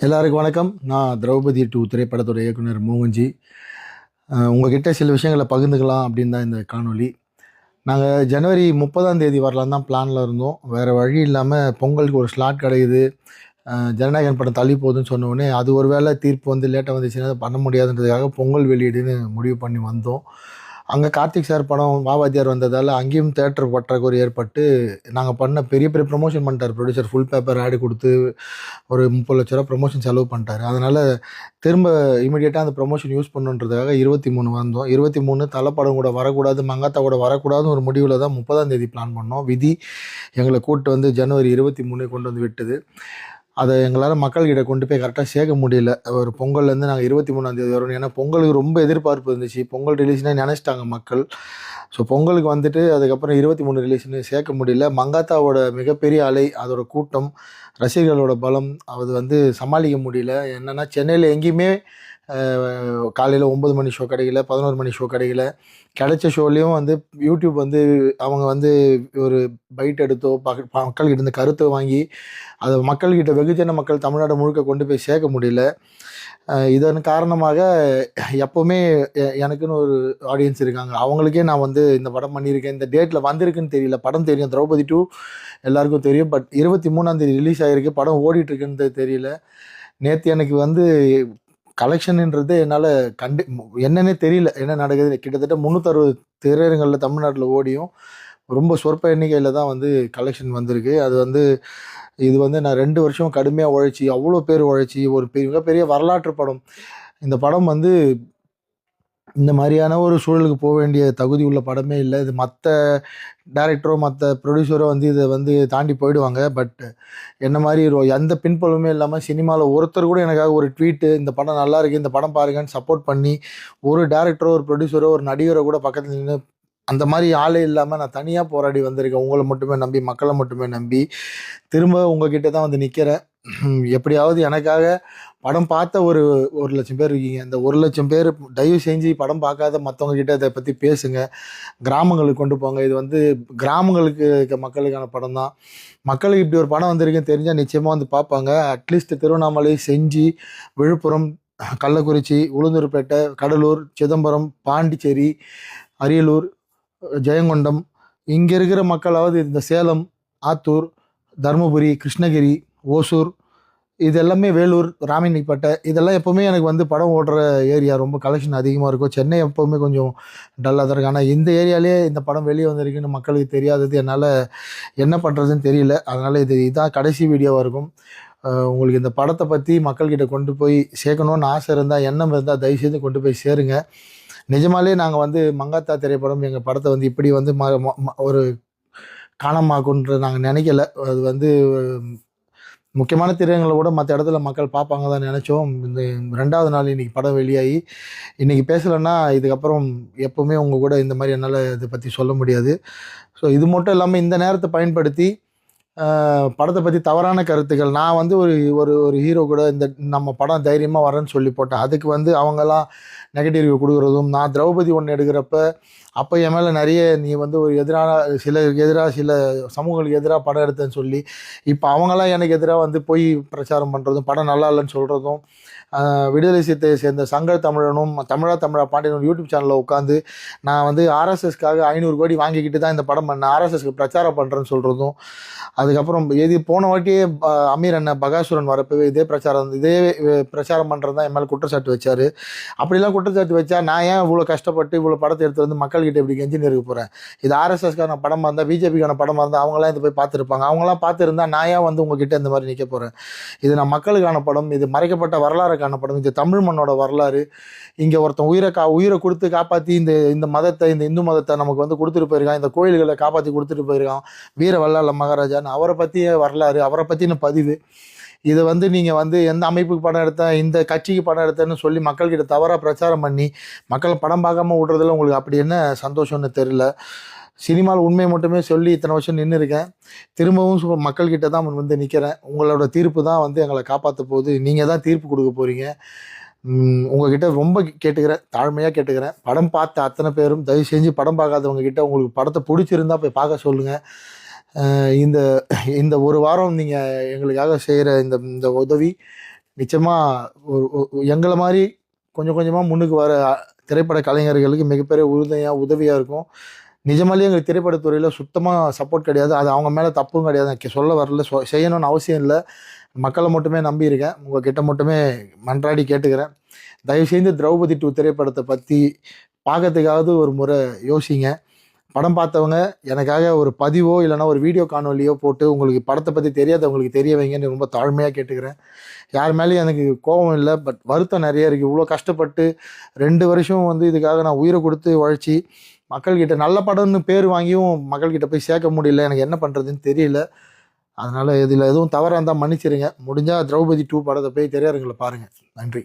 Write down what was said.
எல்லாருக்கும் வணக்கம். நான் திரௌபதி 2 திரைப்படத்தோட இயக்குனர் மோகன்ஜி. உங்ககிட்ட சில விஷயங்களை பகிர்ந்துக்கலாம் அப்படின்னு தான் இந்த காணொளி. நாங்கள் ஜனவரி 30ஆம் தேதி வரலாம் தான் பிளானில் இருந்தோம். வேறு வழி இல்லாமல் பொங்கலுக்கு ஒரு ஸ்லாட் கிடைக்குது, ஜனநாயகன் படம் தள்ளி போகுதுன்னு சொன்ன உடனே அது ஒரு வேளை தீர்ப்பு வந்து லேட்டாக வந்துச்சுன்னா அதை பண்ண முடியாதுன்றதுக்காக பொங்கல் வெளியீடுன்னு முடிவு பண்ணி வந்தோம். அங்கே கார்த்திக் சார் படம் வாவாத்தியார் வந்ததால் அங்கேயும் தேட்டர் பற்றாக்குறை ஏற்பட்டு நாங்கள் பண்ண பெரிய பெரிய ப்ரொமோஷன் பண்ணிட்டார் ப்ரொடியூசர். ஃபுல் பேப்பர் ஆடு கொடுத்து ஒரு 30 லட்ச ரூபா ப்ரொமோஷன் செலவு பண்ணிட்டார். அதனால் திரும்ப இமீடியட்டாக அந்த ப்ரொமோஷன் யூஸ் பண்ணுன்றதுக்காக 23 வந்தோம். 23 தலைப்படம் கூட வரக்கூடாது, மங்காத்தா கூட வரக்கூடாதுன்னு ஒரு முடிவில் தான் 30ஆம் தேதி பிளான் பண்ணோம். விதி எங்களை கூப்பிட்டு வந்து ஜனவரி 23 கொண்டு வந்து விட்டது. அதை எங்களால் மக்கள்கிட்ட கொண்டு போய் கரெக்டாக சேர்க்க முடியல. ஒரு பொங்கல்லேருந்து நாங்கள் 23ஆம் தேதி வரணும். ஏன்னா பொங்கலுக்கு ரொம்ப எதிர்பார்ப்பு இருந்துச்சு. பொங்கல் ரிலீஸ்னால் நினச்சிட்டாங்க மக்கள். ஸோ பொங்கலுக்கு வந்துட்டு அதுக்கப்புறம் 23 ரிலீஸ்னு சேர்க்க முடியல. மங்காத்தாவோட மிகப்பெரிய அலை, அதோட கூட்டம், ரசிகர்களோட பலம், அது வந்து சமாளிக்க முடியல. என்னென்னா சென்னையில் எங்கேயுமே காலையில் 9 மணி ஷோ கிடைக்கல, 11 மணி ஷோ கிடைக்கல. கிடைச்ச ஷோலேயும் வந்து யூடியூப் வந்து அவங்க வந்து ஒரு பைட் எடுத்தோ மக்கள்கிட்ட இருந்து கருத்தை வாங்கி அதை மக்கள்கிட்ட வெகுஜன மக்கள் தமிழ்நாடு முழுக்க கொண்டு போய் சேர்க்க முடியல. இதன் காரணமாக எப்போவுமே எனக்குன்னு ஒரு ஆடியன்ஸ் இருக்காங்க. அவங்களுக்கே நான் வந்து இந்த படம் பண்ணியிருக்கேன், இந்த டேட்டில் வந்திருக்குன்னு தெரியல. படம் தெரியும், திரௌபதி 2 எல்லாருக்கும் தெரியும். பட் 23ஆம் தேதி ரிலீஸ் ஆகிருக்கு, படம் ஓடிட்டுருக்குன்னு தெரியல. நேற்று எனக்கு வந்து கலெக்ஷன்ன்றது என்னால் என்னன்னே தெரியல, என்ன நடக்குது. கிட்டத்தட்ட 360 திரையரங்களில் தமிழ்நாட்டில் ஓடியும் ரொம்ப சொற்ப எண்ணிக்கையில் தான் வந்து கலெக்ஷன் வந்திருக்கு. அது வந்து இது வந்து நான் 2 வருஷம் கடுமையாக உழைச்சி, அவ்வளோ பேர் உழைச்சி ஒரு மிகப்பெரிய வரலாற்று படம். இந்த படம் வந்து இந்த மாதிரியான ஒரு சூழலுக்கு போக வேண்டிய தகுதி உள்ள படமே இல்லை. இது மற்ற டைரக்டரோ மற்ற ப்ரொடியூசரோ வந்து இதை வந்து தாண்டி போயிடுவாங்க. பட் என்ன மாதிரி எந்த பின்புலமே இல்லாமல் சினிமாவில் ஒருத்தர் கூட எனக்காக ஒரு ட்வீட்டு, இந்த படம் நல்லா இருக்குது, இந்த படம் பாருங்கன்னு சப்போர்ட் பண்ணி ஒரு டைரக்டரோ ஒரு ப்ரொடியூசரோ ஒரு நடிகரோ கூட பக்கத்தில் நின்று அந்த மாதிரி ஆளே இல்லாமல் நான் தனியாக போராடி வந்திருக்கேன். உங்களை மட்டுமே நம்பி, மக்களை மட்டுமே நம்பி திரும்ப உங்ககிட்ட தான் வந்து நிற்கிறேன். எப்படியாவது எனக்காக படம் பார்த்த ஒரு 1,00,000 பேர் இருக்கீங்க. இந்த 1,00,000 பேர் தயவு செஞ்சு படம் பார்க்காத மற்றவங்க கிட்ட இதை பற்றி பேசுங்க, கிராமங்களுக்கு கொண்டு போங்க. இது வந்து கிராமங்களுக்கு இருக்க மக்களுக்கான படம் தான். மக்களுக்கு இப்படி ஒரு படம் வந்திருக்குன்னு தெரிஞ்சால் நிச்சயமாக வந்து பார்ப்பாங்க. அட்லீஸ்ட் திருவண்ணாமலை, செஞ்சி, விழுப்புரம், கள்ளக்குறிச்சி, உளுந்தூர்பேட்டை, கடலூர், சிதம்பரம், பாண்டிச்சேரி, அரியலூர், ஜெயங்கொண்டம் இங்கே இருக்கிற மக்களாவது இந்த சேலம், ஆத்தூர், தருமபுரி, கிருஷ்ணகிரி, ஓசூர், இது எல்லாமே வேலூர், ராமணிப்பேட்டை, இதெல்லாம் எப்போவுமே எனக்கு வந்து படம் ஓடுற ஏரியா. ரொம்ப கலெக்ஷன் அதிகமாக இருக்கும். சென்னை எப்போவுமே கொஞ்சம் டல்லாக தான் இருக்கும். ஆனால் இந்த ஏரியாலே இந்த படம் வெளியே வந்திருக்குன்னு மக்களுக்கு தெரியாதது என்னால் என்ன பண்ணுறதுன்னு தெரியல. அதனால் இதான் கடைசி வீடியோவாக இருக்கும். உங்களுக்கு இந்த படத்தை பற்றி மக்கள்கிட்ட கொண்டு போய் சேர்க்கணுன்னு ஆசை இருந்தால், எண்ணம் இருந்தால் தயவுசெய்து கொண்டு போய் சேருங்க. நிஜமாலே நாங்கள் வந்து மங்காத்தா திரைப்படம் எங்கள் படத்தை வந்து இப்படி வந்து ஒரு காணமாக்குன்ற நாங்கள் நினைக்கல. அது வந்து முக்கியமான திரையரங்களை கூட மற்ற இடத்துல மக்கள் பார்ப்பாங்க தான் நினச்சோம். இந்த 2வது நாள் இன்றைக்கி படம் வெளியாகி இன்றைக்கி பேசலைன்னா இதுக்கப்புறம் எப்போவுமே உங்கள் கூட இந்த மாதிரி என்னால் இதை பற்றி சொல்ல முடியாது. ஸோ இது மட்டும் இல்லாமல் இந்த நேரத்தை பயன்படுத்தி படத்தை பற்றி தவறான கருத்துக்கள், நான் வந்து ஒரு ஒரு ஒரு ஹீரோ கூட இந்த நம்ம படம் தைரியமாக வரேன்னு சொல்லி போட்டேன். அதுக்கு வந்து அவங்கெல்லாம் நெகட்டிவ் ரிவ்யூ கொடுக்குறதும், நான் திரௌபதி 1 எடுக்கிறப்ப அப்போ என் மேலே நிறைய நீ வந்து ஒரு சிலருக்கு எதிராக சில சமூகங்களுக்கு எதிராக படம் எடுத்தேன்னு சொல்லி இப்போ அவங்களாம் எனக்கு எதிராக வந்து போய் பிரச்சாரம் பண்ணுறதும், படம் நல்லா இல்லைன்னு சொல்கிறதும், விடுதலை சிறுத்தையை சேர்ந்த சங்க தமிழனும் தமிழா பாண்டியனும் யூடியூப் சேனலில் உட்காந்து நான் வந்து ஆர்எஸ்எஸ்க்காக 500 கோடி வாங்கிக்கிட்டு தான் இந்த படம் பண்ணேன், ஆர்எஸ்எஸ்க்கு பிரச்சாரம் பண்ணுறேன்னு சொல்கிறதும், அதுக்கப்புறம் போன வாட்டியே அமீர் அண்ணன் பகாசுரன் வரப்பவே இதே பிரச்சாரம் பண்ணுறது தான் என் மேலே குற்றச்சாட்டு வச்சார். அப்படிலாம் குற்றச்சாட்டு வச்சா நான் ஏன் இவ்வளோ கஷ்டப்பட்டு இவ்வளோ படத்தை எடுத்து வந்து மக்கள்கிட்ட இப்படி கெஞ்சின்னு இருக்க போகிறேன்? இது ஆர்எஸ்எஸ்க்கான படமாக இருந்தால், பிஜேபிக்கான படமாக இருந்தால் அவங்களாம் இதை போய் பார்த்துருப்பாங்க. அவங்களாம் பார்த்துருந்தா நான் ஏன் வந்து உங்ககிட்ட இந்த மாதிரி நிற்க போகிறேன்? இது நான் மக்களுக்கான படம், இது மறைக்கப்பட்ட வரலாறுக்கான படம், இது தமிழ் மண்ணோட வரலாறு. இங்கே ஒருத்தன் உயிரை கொடுத்து காப்பாற்றி இந்த மதத்தை, இந்த இந்து மதத்தை நமக்கு வந்து கொடுத்துட்டு போயிருக்கான், இந்த கோயில்களை காப்பாற்றி கொடுத்துட்டு போயிருக்கான் வீர வல்லாள மகாராஜான்னு. அவரை பற்றிய வரலாறு, அவரை பற்றின பதிவு. இதை வந்து நீங்கள் வந்து எந்த அமைப்புக்கு படம் எடுத்தேன், இந்த கட்சிக்கு படம் எடுத்தேன்னு சொல்லி மக்கள்கிட்ட தவறாக பிரச்சாரம் பண்ணி மக்கள் படம் பார்க்காம விட்றதுல உங்களுக்கு அப்படி என்ன சந்தோஷம்னு தெரியல. சினிமாவில் உண்மை மட்டுமே சொல்லி இத்தனை வருஷம் நின்று இருக்கேன். திரும்பவும் மக்கள்கிட்ட தான் வந்து நிற்கிறேன். உங்களோட தீர்ப்பு தான் வந்து எங்களை காப்பாற்ற போகுது. நீங்கள் தான் தீர்ப்பு கொடுக்க போகிறீங்க. உங்ககிட்ட ரொம்ப கேட்டுக்கிறேன், தாழ்மையாக கேட்டுக்கிறேன். படம் பார்த்த அத்தனை பேரும் தயவு செஞ்சு படம் பார்க்காதவங்க கிட்ட உங்களுக்கு படத்தை பிடிச்சிருந்தா போய் பார்க்க சொல்லுங்கள். இந்த இந்த ஒரு வாரம் நீங்கள் எங்களுக்காக செய்கிற இந்த உதவி நிச்சயமாக எங்களை மாதிரி கொஞ்சம் கொஞ்சமாக முன்னுக்கு வர திரைப்பட கலைஞர்களுக்கு மிகப்பெரிய உதவியாக இருக்கும். நிஜமாலேயே எங்களுக்கு திரைப்படத்துறையில் சுத்தமாக சப்போர்ட் கிடையாது. அது அவங்க மேலே தப்பும் கிடையாது. சொல்ல வரல, செய்யணும்னு அவசியம் இல்லை. மக்களை மட்டுமே நம்பியிருக்கேன். உங்ககிட்ட மட்டுமே மன்றாடி கேட்டுக்கிறேன். தயவுசெய்து திரௌபதி 2 திரைப்படத்தை பற்றி பார்க்கறதுக்காவது ஒரு முறை யோசிங்க. படம் பார்த்தவங்க எனக்காக ஒரு பதிவோ இல்லைனா ஒரு வீடியோ காணொலியோ போட்டு உங்களுக்கு படத்தை பற்றி தெரியாதவங்களுக்கு தெரிய வைங்கன்னு ரொம்ப தாழ்மையாக கேட்டுக்கிறேன். யார் மேலேயும் எனக்கு கோபம் இல்லை, பட் வருத்தம் நிறைய இருக்குது. இவ்வளோ கஷ்டப்பட்டு 2 வருஷம் இதுக்காக நான் உயிரை கொடுத்து உழைச்சி மக்கள்கிட்ட நல்ல படம்னு பேர் வாங்கியும் மக்கள்கிட்ட போய் சேர்க்க முடியல. எனக்கு என்ன பண்ணுறதுன்னு தெரியல. அதனால் இதில் எதுவும் தவறாக இருந்தால் மன்னிச்சிருங்க. முடிஞ்சால் திரௌபதி 2 படத்தை போய் திரையரங்கில் பாருங்கள். நன்றி.